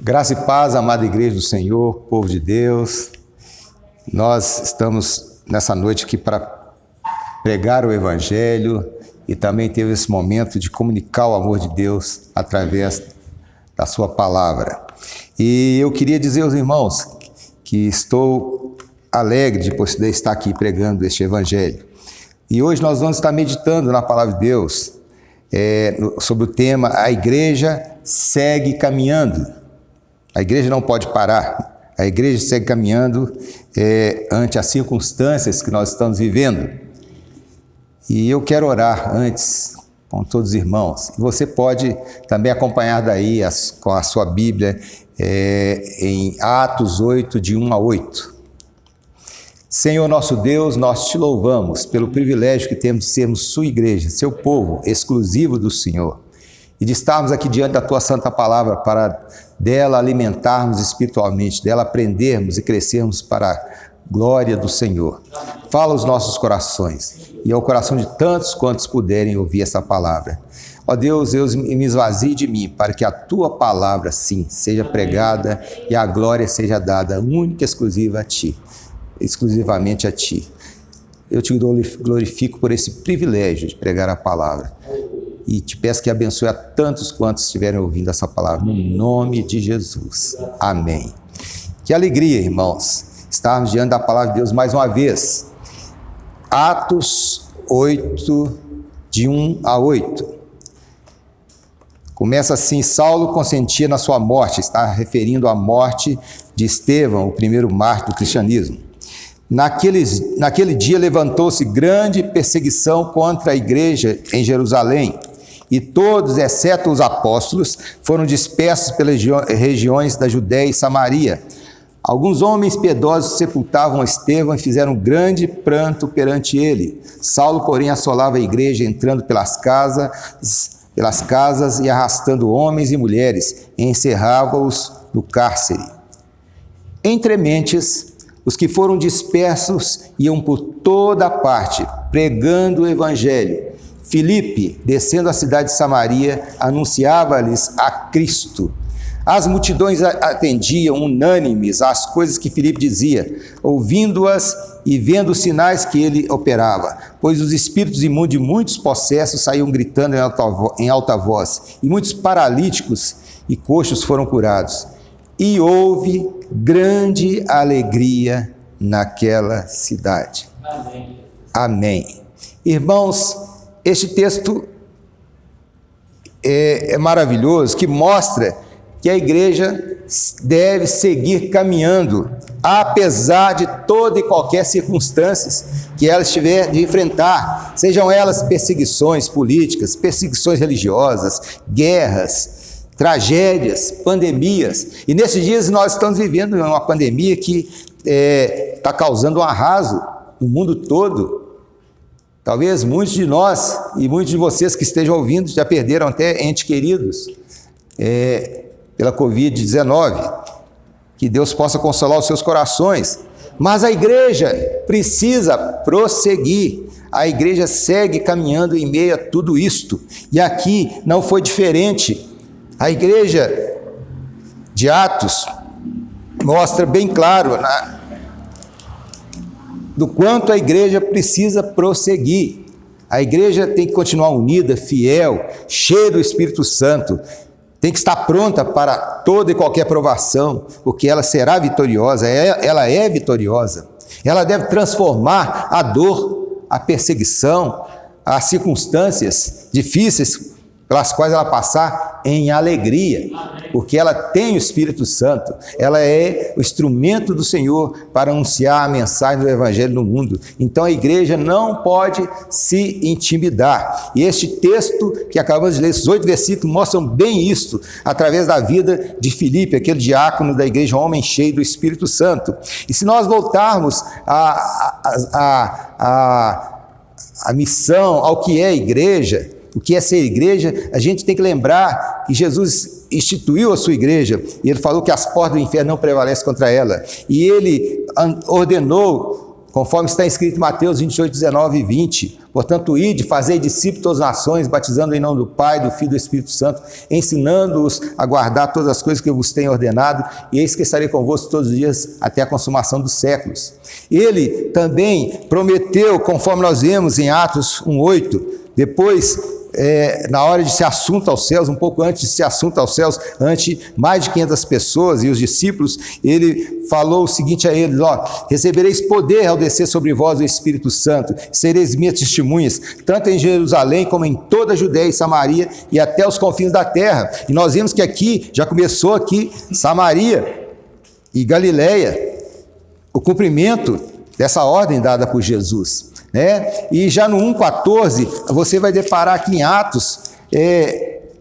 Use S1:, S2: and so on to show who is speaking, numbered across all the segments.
S1: Graça e paz, amada igreja do Senhor, povo de Deus. Nós estamos nessa noite aqui para pregar o Evangelho e também ter esse momento de comunicar o amor de Deus através da sua palavra. E eu queria dizer aos irmãos que estou alegre de poder estar aqui pregando este Evangelho. E hoje nós vamos estar meditando na palavra de Deus sobre o tema A Igreja Segue Caminhando. A igreja não pode parar, a igreja segue caminhando ante as circunstâncias que nós estamos vivendo. E eu quero orar antes com todos os irmãos. E você pode também acompanhar daí com a sua Bíblia em Atos 8, de 1 a 8. Senhor nosso Deus, nós te louvamos pelo privilégio que temos de sermos sua igreja, seu povo exclusivo do Senhor. E de estarmos aqui diante da tua santa palavra para dela alimentarmos espiritualmente, dela aprendermos e crescermos para a glória do Senhor. Fala aos nossos corações e ao coração de tantos quantos puderem ouvir essa palavra. Ó Deus, me esvazie de mim para que a tua palavra, sim, seja pregada e a glória seja dada única e exclusiva a ti, exclusivamente a ti. Eu te glorifico por esse privilégio de pregar a palavra. E te peço que abençoe a tantos quantos estiverem ouvindo essa palavra, no nome de Jesus. Amém. Que alegria, irmãos, estarmos diante da palavra de Deus mais uma vez. Atos 8, de 1 a 8. Começa assim: Saulo consentia na sua morte, está referindo à morte de Estevão, o primeiro mártir do cristianismo. Naquele dia levantou-se grande perseguição contra a igreja em Jerusalém, e todos, exceto os apóstolos, foram dispersos pelas regiões da Judéia e Samaria. Alguns homens piedosos sepultavam Estevão e fizeram grande pranto perante ele. Saulo, porém, assolava a igreja, entrando pelas casas e arrastando homens e mulheres, e encerrava-os no cárcere. Entre mentes, os que foram dispersos iam por toda parte, pregando o Evangelho. Filipe, descendo a cidade de Samaria, anunciava-lhes a Cristo. As multidões atendiam unânimes às coisas que Filipe dizia, ouvindo-as e vendo os sinais que ele operava, pois os espíritos imundos de muitos possessos saíam gritando em alta voz, e muitos paralíticos e coxos foram curados. E houve grande alegria naquela cidade. Amém. Amém. Irmãos, este texto é maravilhoso, que mostra que a igreja deve seguir caminhando, apesar de toda e qualquer circunstâncias que ela estiver de enfrentar, sejam elas perseguições políticas, perseguições religiosas, guerras, tragédias, pandemias. E nesses dias nós estamos vivendo uma pandemia que está causando um arraso no mundo todo. Talvez muitos de nós e muitos de vocês que estejam ouvindo já perderam até entes queridos pela Covid-19. Que Deus possa consolar os seus corações. Mas a igreja precisa prosseguir. A igreja segue caminhando em meio a tudo isto. E aqui não foi diferente. A igreja de Atos mostra bem claro do quanto a igreja precisa prosseguir. A igreja tem que continuar unida, fiel, cheia do Espírito Santo. Tem que estar pronta para toda e qualquer provação, porque ela será vitoriosa, ela é vitoriosa. Ela deve transformar a dor, a perseguição, as circunstâncias difíceis pelas quais ela passar em alegria, porque ela tem o Espírito Santo, ela é o instrumento do Senhor para anunciar a mensagem do Evangelho no mundo. Então a igreja não pode se intimidar. E este texto que acabamos de ler, esses 8 versículos, mostram bem isso, através da vida de Filipe, aquele diácono da igreja, um homem cheio do Espírito Santo. E se nós voltarmos à missão, ao que é a igreja, o que é ser igreja, a gente tem que lembrar que Jesus instituiu a sua igreja, e ele falou que as portas do inferno não prevalecem contra ela, e ele ordenou, conforme está escrito em Mateus 28, 19 e 20, Portanto, ide, fazei discípulos de todas as nações, batizando em nome do Pai, do Filho e do Espírito Santo, ensinando-os a guardar todas as coisas que eu vos tenho ordenado, e eis que estarei convosco todos os dias até a consumação dos séculos. Ele também prometeu, conforme nós vemos em Atos 1:8, depois, na hora de ser assunto aos céus, um pouco antes de ser assunto aos céus, ante mais de 500 pessoas e os discípulos, ele falou o seguinte a eles: recebereis poder ao descer sobre vós o Espírito Santo, sereis minhas testemunhas, tanto em Jerusalém como em toda a Judéia e Samaria e até os confins da terra. E nós vimos que aqui, já começou aqui, Samaria e Galileia, o cumprimento dessa ordem dada por Jesus. E já no 1,14, você vai deparar aqui em Atos,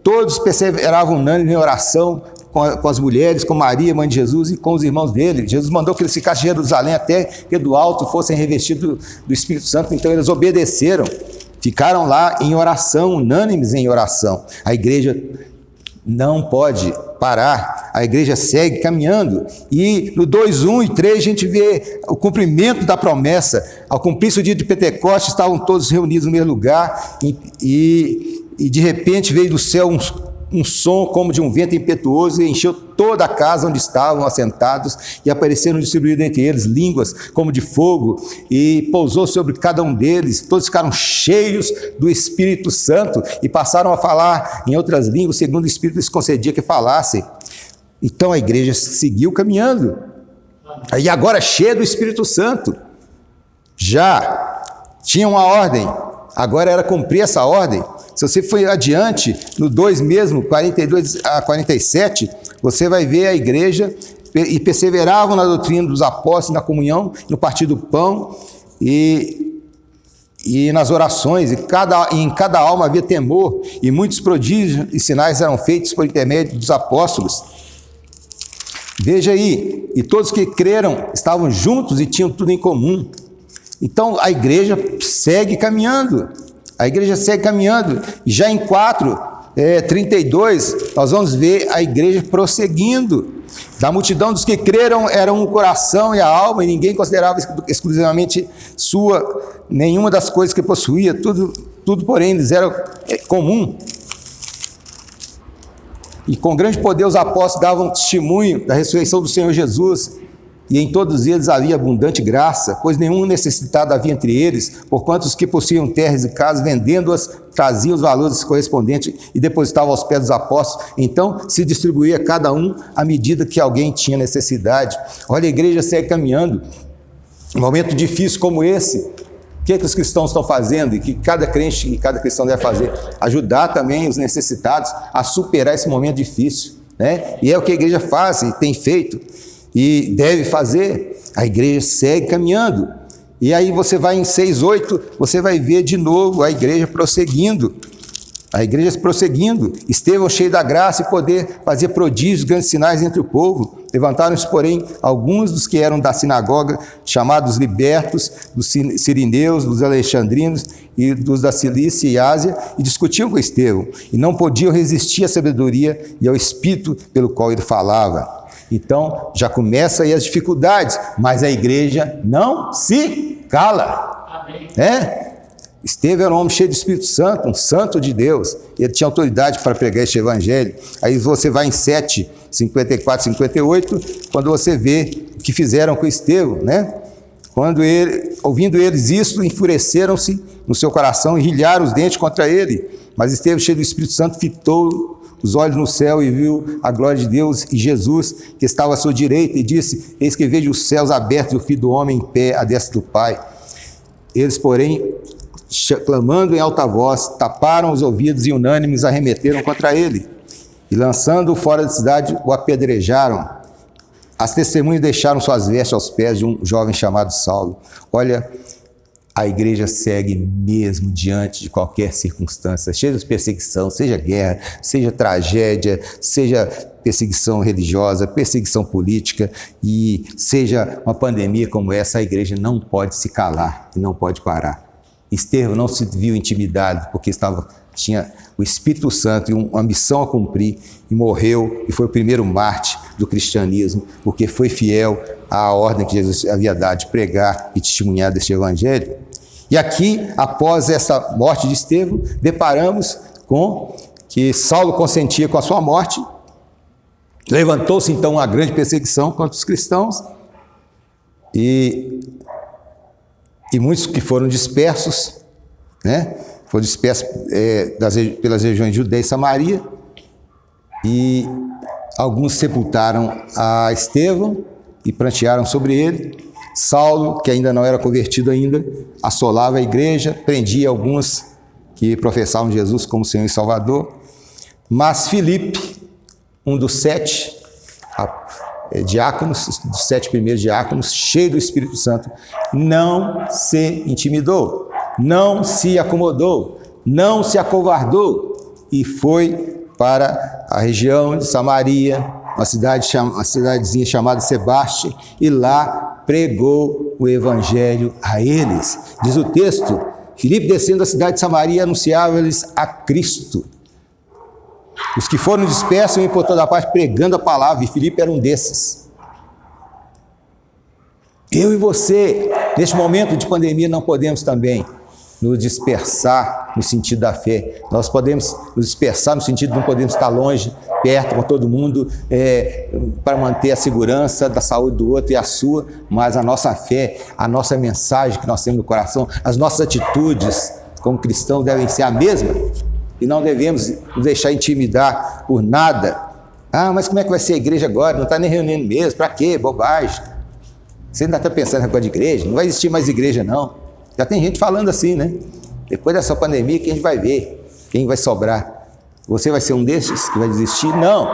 S1: todos perseveravam unânimes em oração com as mulheres, com Maria, mãe de Jesus, e com os irmãos dele. Jesus mandou que eles ficassem em Jerusalém até que do alto fossem revestidos do Espírito Santo, então eles obedeceram, ficaram lá em oração, unânimes em oração. A igreja não pode parar, a igreja segue caminhando, e no 2:1 e 3 a gente vê o cumprimento da promessa. Ao cumprir-se o dia de Pentecostes, estavam todos reunidos no mesmo lugar, e de repente veio do céu um som como de um vento impetuoso e encheu toda a casa onde estavam assentados, e apareceram distribuídas entre eles línguas como de fogo, e pousou sobre cada um deles. Todos ficaram cheios do Espírito Santo e passaram a falar em outras línguas, segundo o Espírito lhes concedia que falassem. Então a igreja seguiu caminhando, e agora cheia do Espírito Santo. Já tinha uma ordem, agora era cumprir essa ordem. Se você for adiante, no 2 mesmo, 42 a 47, você vai ver a igreja, e perseveravam na doutrina dos apóstolos, na comunhão, no partir do pão, e nas orações, e em cada alma havia temor, e muitos prodígios e sinais eram feitos por intermédio dos apóstolos. Veja aí, e todos que creram estavam juntos e tinham tudo em comum. Então a igreja segue caminhando. A igreja segue caminhando, e já em 4:32, nós vamos ver a igreja prosseguindo. Da multidão dos que creram eram o coração e a alma, e ninguém considerava exclusivamente sua nenhuma das coisas que possuía, tudo porém lhes era comum. E com grande poder os apóstolos davam testemunho da ressurreição do Senhor Jesus, e em todos eles havia abundante graça, pois nenhum necessitado havia entre eles, porquanto os que possuíam terras e casas, vendendo-as, traziam os valores correspondentes e depositavam aos pés dos apóstolos. Então se distribuía cada um à medida que alguém tinha necessidade. Olha, a igreja segue caminhando. Um momento difícil como esse, o que os cristãos estão fazendo, e que cada crente e cada cristão deve fazer? Ajudar também os necessitados a superar esse momento difícil, E é o que a igreja faz e tem feito, e deve fazer. A igreja segue caminhando. E aí você vai em 6:8, você vai ver de novo a igreja prosseguindo. A igreja prosseguindo. Estevão, cheio da graça e poder, fazia prodígios, grandes sinais entre o povo. Levantaram-se, porém, alguns dos que eram da sinagoga, chamados libertos, dos sirineus, dos alexandrinos e dos da Cilícia e Ásia, e discutiam com Estevão, e não podiam resistir à sabedoria e ao espírito pelo qual ele falava. Então, já começa aí as dificuldades, mas a igreja não se cala. Amém. Estevão era um homem cheio do Espírito Santo, um santo de Deus, ele tinha autoridade para pregar este evangelho. Aí você vai em 7:54, 58, quando você vê o que fizeram com Estevão, ouvindo eles isso, enfureceram-se no seu coração e rilharam os dentes contra ele. Mas Estevão, cheio do Espírito Santo, fitou os olhos no céu e viu a glória de Deus e Jesus, que estava à sua direita, e disse: eis que vejo os céus abertos e o Filho do Homem em pé à destra do Pai. Eles, porém, clamando em alta voz, taparam os ouvidos e unânimes arremeteram contra ele, e lançando-o fora da cidade, o apedrejaram. As testemunhas deixaram suas vestes aos pés de um jovem chamado Saulo. Olha, a igreja segue mesmo diante de qualquer circunstância, seja perseguição, seja guerra, seja tragédia, seja perseguição religiosa, perseguição política, e seja uma pandemia como essa, a igreja não pode se calar e não pode parar. Estevão não se viu intimidado, porque tinha o Espírito Santo e uma missão a cumprir, e morreu, e foi o primeiro mártir do cristianismo, porque foi fiel à ordem que Jesus havia dado de pregar e testemunhar deste evangelho. E aqui, após essa morte de Estevão, deparamos com que Saulo consentia com a sua morte. Levantou-se então uma grande perseguição contra os cristãos e muitos que foram dispersos, né? Foram dispersos pelas regiões de Judeia e Samaria, e alguns sepultaram a Estevão e prantearam sobre ele. Saulo, que ainda não era convertido ainda, assolava a igreja, prendia alguns que professavam Jesus como Senhor e Salvador. Mas Filipe, um dos 7 diáconos, dos 7 primeiros diáconos, cheio do Espírito Santo, não se intimidou, não se acomodou, não se acovardou e foi para a região de Samaria, uma cidadezinha chamada Sebaste, e lá pregou o evangelho a eles. Diz o texto: Filipe, descendo da cidade de Samaria, anunciava-lhes a Cristo. Os que foram dispersos iam por toda parte pregando a palavra, e Filipe era um desses. Eu e você, neste momento de pandemia, não podemos também nos dispersar no sentido da fé. Nós podemos nos dispersar no sentido de não podemos estar longe, perto com todo mundo, para manter a segurança da saúde do outro e a sua, mas a nossa fé, a nossa mensagem que nós temos no coração, as nossas atitudes como cristãos devem ser a mesma, e não devemos nos deixar intimidar por nada. Ah, mas como é que vai ser a igreja agora? Não está nem reunindo mesmo, para quê? Bobagem. Você ainda está pensando em negócio de igreja? Não vai existir mais igreja, não. Já tem gente falando assim, né? Depois dessa pandemia, quem a gente vai ver? Quem vai sobrar? Você vai ser um desses que vai desistir? Não.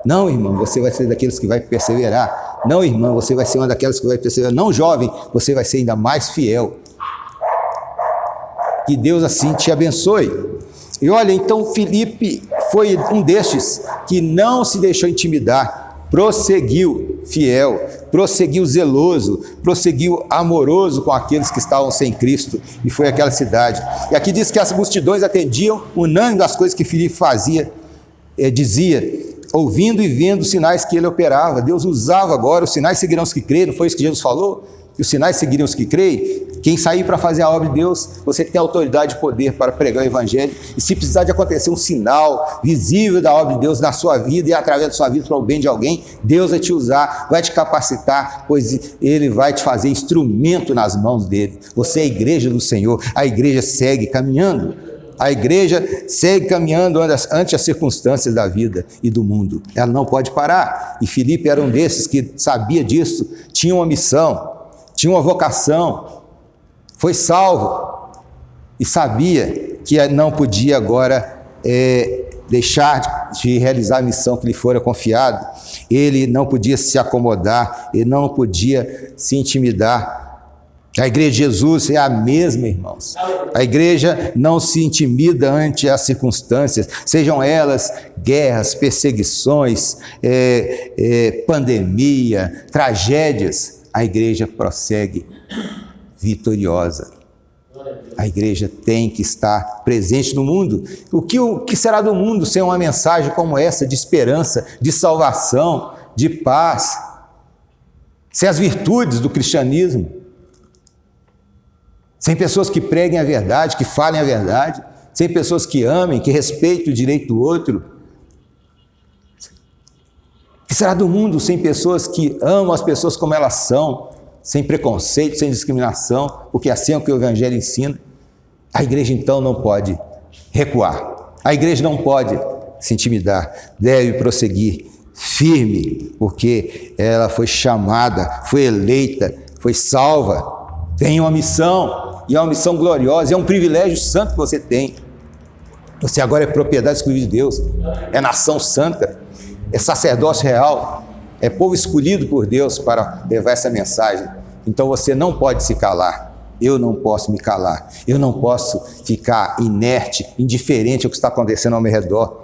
S1: Não, irmão, você vai ser daqueles que vai perseverar. Não, irmão, você vai ser uma daquelas que vai perseverar. Não, jovem, você vai ser ainda mais fiel. Que Deus assim te abençoe. E olha, então Filipe foi um destes que não se deixou intimidar, prosseguiu fiel, prosseguiu zeloso, prosseguiu amoroso com aqueles que estavam sem Cristo, e foi aquela cidade. E aqui diz que as multidões atendiam unânime das coisas que Filipe fazia, dizia, ouvindo e vendo os sinais que ele operava. Deus usava agora, os sinais seguirão os que creem, não foi isso que Jesus falou? Que os sinais seguiriam os que creem? Quem sair para fazer a obra de Deus, você tem autoridade e poder para pregar o evangelho, e se precisar de acontecer um sinal visível da obra de Deus na sua vida e através da sua vida para o bem de alguém, Deus vai te usar, vai te capacitar, pois Ele vai te fazer instrumento nas mãos dEle. Você é a igreja do Senhor, a igreja segue caminhando. A igreja segue caminhando ante as circunstâncias da vida e do mundo. Ela não pode parar. E Filipe era um desses que sabia disso, tinha uma missão, tinha uma vocação, foi salvo e sabia que não podia agora deixar de realizar a missão que lhe fora confiada. Ele não podia se acomodar, ele não podia se intimidar. A igreja de Jesus é a mesma, irmãos. A igreja não se intimida ante as circunstâncias, sejam elas guerras, perseguições, pandemia, tragédias. A igreja prossegue vitoriosa. A igreja tem que estar presente no mundo. O que será do mundo sem uma mensagem como essa, de esperança, de salvação, de paz? Sem as virtudes do cristianismo? Sem pessoas que preguem a verdade, que falem a verdade, sem pessoas que amem, que respeitem o direito do outro. O que será do mundo sem pessoas que amam as pessoas como elas são, sem preconceito, sem discriminação, porque assim é o que o Evangelho ensina? A igreja então não pode recuar, a igreja não pode se intimidar, deve prosseguir firme, porque ela foi chamada, foi eleita, foi salva, tem uma missão, e é uma missão gloriosa, é um privilégio santo que você tem. Você agora é propriedade exclusiva de Deus, é nação santa, é sacerdócio real, é povo escolhido por Deus para levar essa mensagem. Então você não pode se calar, eu não posso me calar, eu não posso ficar inerte, indiferente ao que está acontecendo ao meu redor.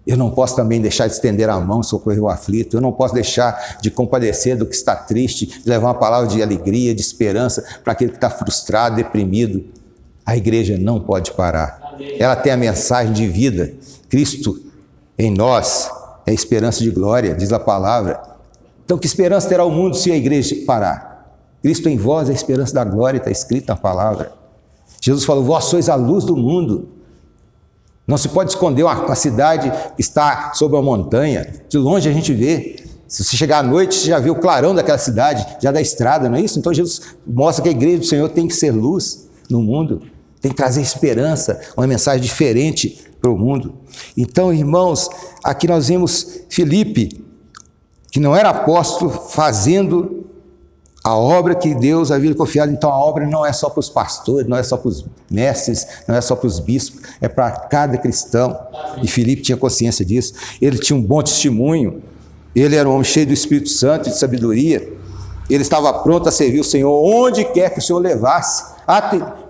S1: Eu não posso também deixar de estender a mão, socorrer o aflito. Eu não posso deixar de compadecer do que está triste, de levar uma palavra de alegria, de esperança para aquele que está frustrado, deprimido. A igreja não pode parar. Ela tem a mensagem de vida. Cristo em nós é esperança de glória, diz a palavra. Então que esperança terá o mundo se a igreja parar? Cristo em vós é a esperança da glória, está escrito na palavra. Jesus falou, vós sois a luz do mundo. Não se pode esconder uma cidade que está sobre uma montanha. De longe a gente vê. Se você chegar à noite, você já vê o clarão daquela cidade, já da estrada, não é isso? Então Jesus mostra que a igreja do Senhor tem que ser luz no mundo, tem que trazer esperança, uma mensagem diferente para o mundo. Então, irmãos, aqui nós vemos Filipe, que não era apóstolo, fazendo a obra que Deus havia confiado. Então a obra não é só para os pastores, não é só para os mestres, não é só para os bispos, é para cada cristão. E Filipe tinha consciência disso. Ele tinha um bom testemunho, ele era um homem cheio do Espírito Santo e de sabedoria. Ele estava pronto a servir o Senhor onde quer que o Senhor levasse.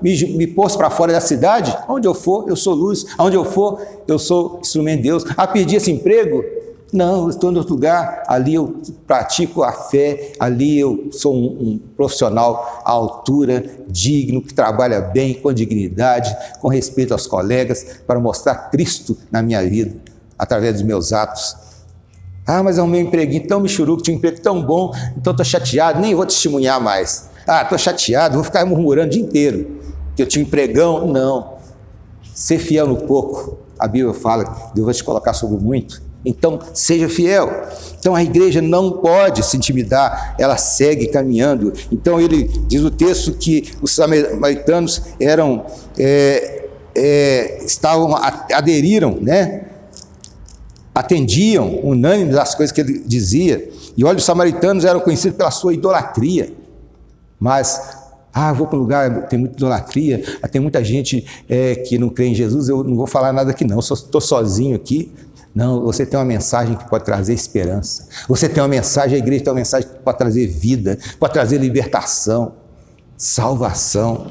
S1: Me pôs para fora da cidade, onde eu for, eu sou luz, aonde eu for, eu sou instrumento de Deus. Pedir esse emprego? Não, eu estou em outro lugar, ali eu pratico a fé, ali eu sou um profissional à altura, digno, que trabalha bem, com dignidade, com respeito aos colegas, para mostrar Cristo na minha vida, através dos meus atos. Mas é um meu empreguinho tão michuruco, tinha um emprego tão bom, então estou chateado, nem vou testemunhar mais. Estou chateado, vou ficar murmurando o dia inteiro, que eu tinha um empregão. Não, ser fiel no pouco, a Bíblia fala que Deus vai te colocar sobre muito. Então, seja fiel. Então, a igreja não pode se intimidar, ela segue caminhando. Então, ele diz o texto que os samaritanos aderiram, né? Atendiam unânimes às coisas que ele dizia. E olha, os samaritanos eram conhecidos pela sua idolatria. Mas, vou para um lugar, tem muita idolatria, tem muita gente que não crê em Jesus, eu não vou falar nada aqui não, estou sozinho aqui. Não, você tem uma mensagem que pode trazer esperança. Você tem uma mensagem, a igreja tem uma mensagem que pode trazer vida, pode trazer libertação, salvação.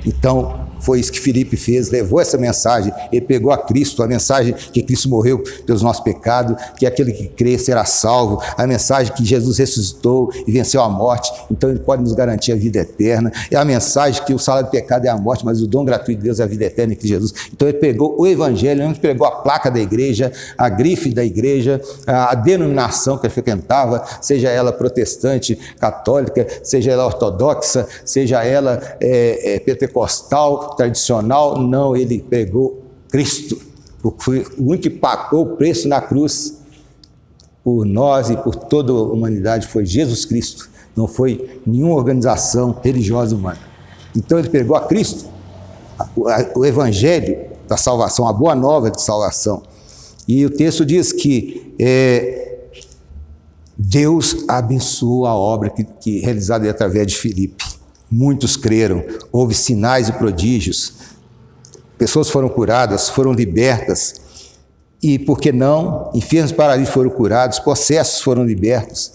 S1: Então, foi isso que Filipe fez, levou essa mensagem, ele pegou a Cristo, a mensagem que Cristo morreu pelos nossos pecados, que aquele que crê será salvo, a mensagem que Jesus ressuscitou e venceu a morte, então ele pode nos garantir a vida eterna, é a mensagem que o salário do pecado é a morte, mas o dom gratuito de Deus é a vida eterna em Cristo Jesus. Então ele pegou o evangelho, ele pegou a placa da igreja, a grife da igreja, a denominação que ele frequentava, seja ela protestante, católica, seja ela ortodoxa, seja ela pentecostal, tradicional. Não, ele pregou Cristo, porque foi o único que pagou o preço na cruz por nós e por toda a humanidade, foi Jesus Cristo, não foi nenhuma organização religiosa humana. Então ele pregou a Cristo, o evangelho da salvação, a boa nova de salvação. E o texto diz que Deus abençoou a obra que realizada através de Filipe. Muitos creram, houve sinais e prodígios, pessoas foram curadas, foram libertas, e por que não, enfermos paralíticos foram curados, possessos foram libertos,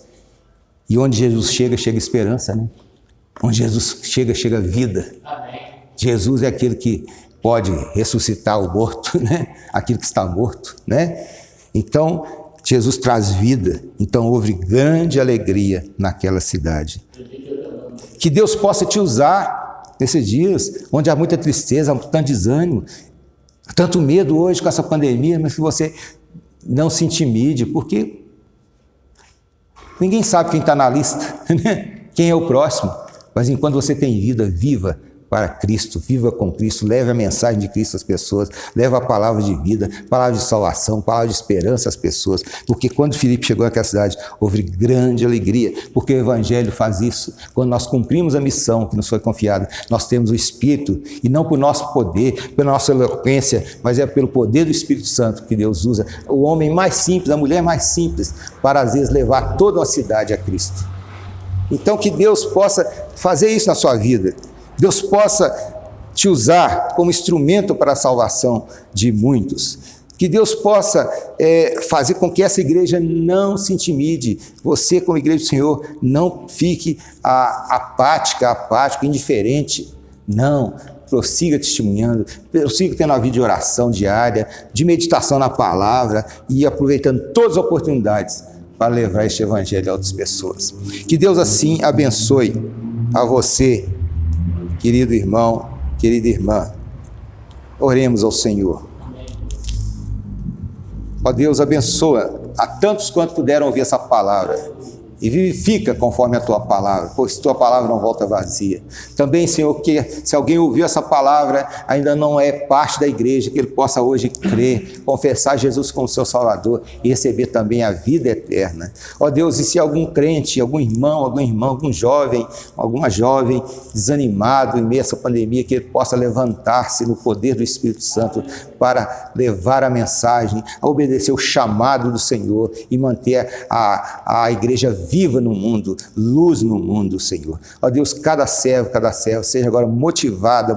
S1: e onde Jesus chega, chega esperança, né? Onde Jesus chega, chega vida. Amém. Jesus é aquele que pode ressuscitar o morto, né? Aquele que está morto, né? Então, Jesus traz vida, então houve grande alegria naquela cidade. Que Deus possa te usar nesses dias, onde há muita tristeza, tanto desânimo, tanto medo hoje com essa pandemia, mas que você não se intimide, porque ninguém sabe quem está na lista, né? Quem é o próximo. Mas enquanto você tem vida, viva para Cristo, viva com Cristo, leve a mensagem de Cristo às pessoas, leve a palavra de vida, palavra de salvação, palavra de esperança às pessoas, porque quando Filipe chegou naquela cidade, houve grande alegria, porque o Evangelho faz isso. Quando nós cumprimos a missão que nos foi confiada, nós temos o Espírito, e não por nosso poder, pela nossa eloquência, mas é pelo poder do Espírito Santo que Deus usa o homem mais simples, a mulher mais simples, para às vezes levar toda uma cidade a Cristo. Então que Deus possa fazer isso na sua vida, Deus possa te usar como instrumento para a salvação de muitos. Que Deus possa fazer com que essa igreja não se intimide. Você, como igreja do Senhor, não fique apático, indiferente. Não, prossiga testemunhando, prossiga tendo uma vida de oração diária, de meditação na palavra e aproveitando todas as oportunidades para levar este evangelho a outras pessoas. Que Deus assim abençoe a você, querido irmão, querida irmã. Oremos ao Senhor. Ó Deus, abençoa a tantos quanto puderam ouvir essa palavra e vivifica conforme a tua palavra, pois tua palavra não volta vazia. Também, Senhor, que se alguém ouviu essa palavra, ainda não é parte da igreja, que ele possa hoje crer, confessar Jesus como seu Salvador e receber também a vida eterna. Ó Deus, e se algum crente, algum irmão, algum jovem, alguma jovem desanimado em meio a essa pandemia, que ele possa levantar-se no poder do Espírito Santo para levar a mensagem, a obedecer o chamado do Senhor e manter a igreja viva no mundo, luz no mundo, Senhor. Ó Deus, cada servo seja agora motivado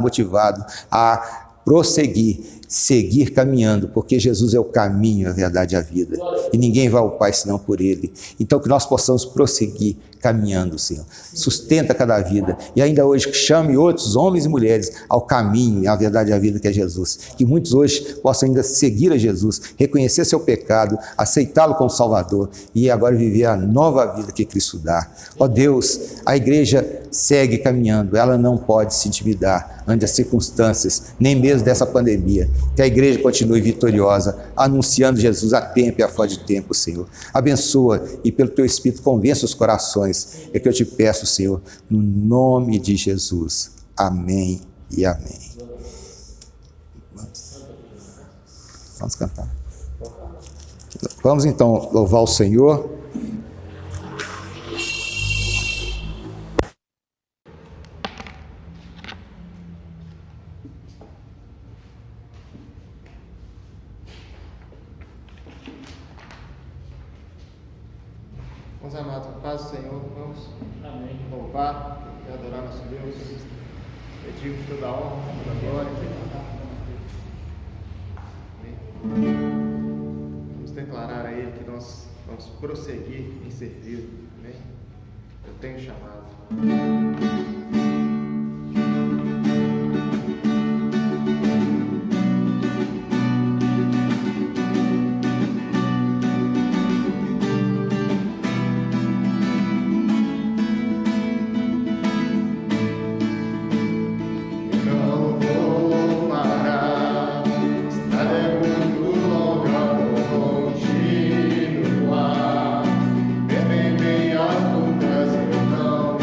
S1: a prosseguir, seguir caminhando, porque Jesus é o caminho, a verdade e a vida, e ninguém vai ao Pai senão por Ele. Então que nós possamos prosseguir caminhando, Senhor. Sustenta cada vida, e ainda hoje chame outros homens e mulheres ao caminho, à verdade e à vida que é Jesus. Que muitos hoje possam ainda seguir a Jesus, reconhecer seu pecado, aceitá-lo como Salvador e agora viver a nova vida que Cristo dá. Ó Deus, a igreja segue caminhando, ela não pode se intimidar ante as circunstâncias, nem mesmo dessa pandemia. Que a igreja continue vitoriosa, anunciando Jesus a tempo e a fora de tempo, Senhor. Abençoa e pelo Teu Espírito convença os corações. É que eu te peço, Senhor, no nome de Jesus. Amém e amém. Vamos cantar. Vamos então louvar o Senhor.
S2: Meus amados, a paz do Senhor, vamos louvar e adorar nosso Deus, pedir toda a honra, toda a glória. Vamos declarar a Ele que nós vamos prosseguir em servir. Amém? Eu tenho chamado.
S3: Bem, as lutas eu não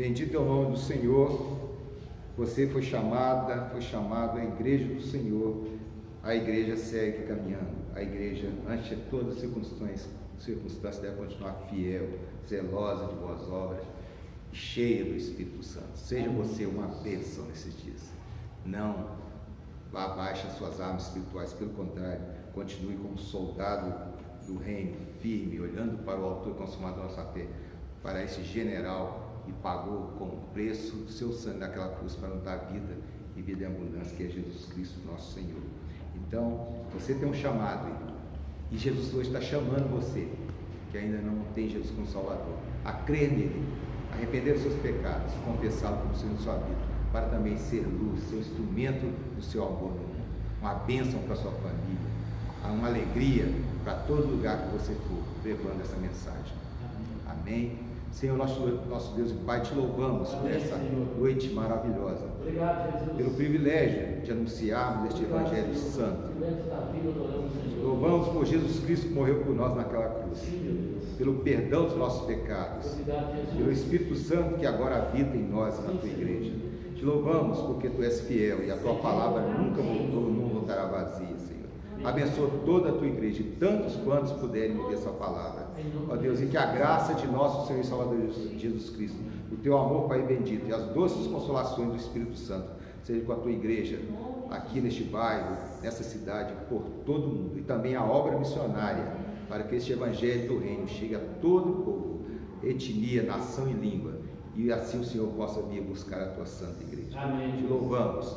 S1: Bendito é o nome do Senhor. Você foi chamado à igreja do Senhor. A igreja segue caminhando. A igreja, ante todas as circunstâncias, deve continuar fiel, zelosa de boas obras, cheia do Espírito Santo. Seja você uma bênção nesses dias. Não abaixe as suas armas espirituais, pelo contrário, continue como soldado do reino, firme, olhando para o autor e consumador da nossa fé, para esse general que pagou com o preço do seu sangue naquela cruz para nos dar vida e vida em abundância, que é Jesus Cristo, nosso Senhor. Então, você tem um chamado e Jesus hoje está chamando você, que ainda não tem Jesus como Salvador, a crer nele, arrepender dos seus pecados, confessá-lo como Senhor de sua vida, para também ser luz, ser instrumento do seu amor no mundo, uma bênção para a sua família, uma alegria para todo lugar que você for, levando essa mensagem. Amém? Senhor, nosso Deus e Pai, te louvamos por essa noite maravilhosa, pelo privilégio de anunciarmos este Evangelho Santo. Louvamos por Jesus Cristo que morreu por nós naquela cruz, pelo perdão dos nossos pecados, pelo Espírito Santo que agora habita em nós e na tua igreja. Te louvamos porque tu és fiel e a tua palavra nunca voltou, não voltará vazia, Senhor. Abençoa toda a tua igreja e tantos quantos puderem ouvir essa palavra. Ó Deus, e que a graça de nosso Senhor e Salvador Jesus Cristo, o teu amor, Pai bendito, e as doces consolações do Espírito Santo, seja com a tua igreja, aqui neste bairro, nessa cidade, por todo o mundo, e também a obra missionária, para que este evangelho do reino chegue a todo o povo, etnia, nação e língua, e assim o Senhor possa vir buscar a tua santa igreja.
S3: Amém.
S1: Te louvamos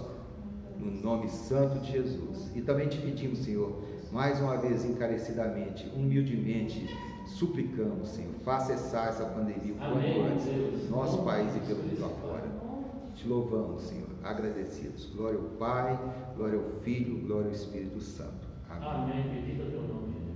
S1: no nome santo de Jesus, e também te pedimos, Senhor, mais uma vez encarecidamente, humildemente, suplicamos, Senhor, faça cessar essa pandemia o quanto antes, nosso país e pelo mundo afora. Te louvamos, Senhor, agradecidos. Glória ao Pai, glória ao Filho, glória ao Espírito Santo. Amém.
S3: Amém. Bendito é o teu nome.